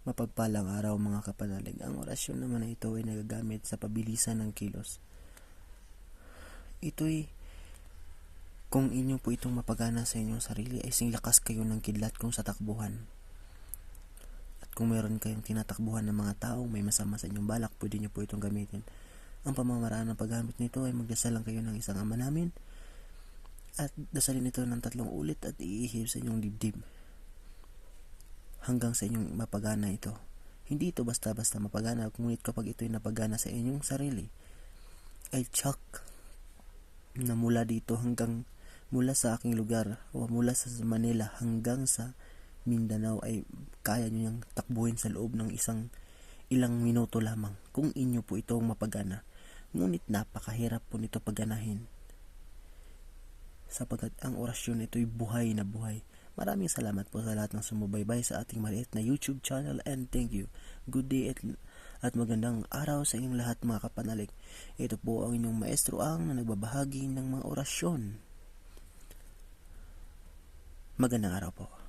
Mapagpalang araw mga kapanalig. Ang orasyon naman na ito ay nagagamit sa pabilisan ng kilos. Ito'y kung inyo po itong mapagana sa inyong sarili ay singlakas kayo ng kidlat kung sa takbuhan. At kung meron kayong tinatakbuhan ng mga taong may masama sa inyong balak, pwede nyo po itong gamitin. Ang pamamaraan ng paggamit nito ay magdasal lang kayo ng isang Ama namin at dasalin ito ng 3 ulit at iihib sa inyong dibdib hanggang sa inyong mapagana ito. Hindi ito basta-basta mapagana, ngunit kapag ito'y napagana sa inyong sarili, ay tsak na mula dito mula sa aking lugar o mula sa Manila hanggang sa Mindanao ay kaya nyo niyang takbuhin sa loob ng ilang minuto lamang kung inyo po itong mapagana. Ngunit napakahirap po nito paganahin sapagkat ang orasyon ito'y buhay na buhay. Maraming salamat po sa lahat ng sumubaybay sa ating maliit na YouTube channel and thank you. Good day at magandang araw sa inyong lahat mga kapanalig. Ito po ang inyong Maestro Ang na nagbabahagi ng mga orasyon. Magandang araw po.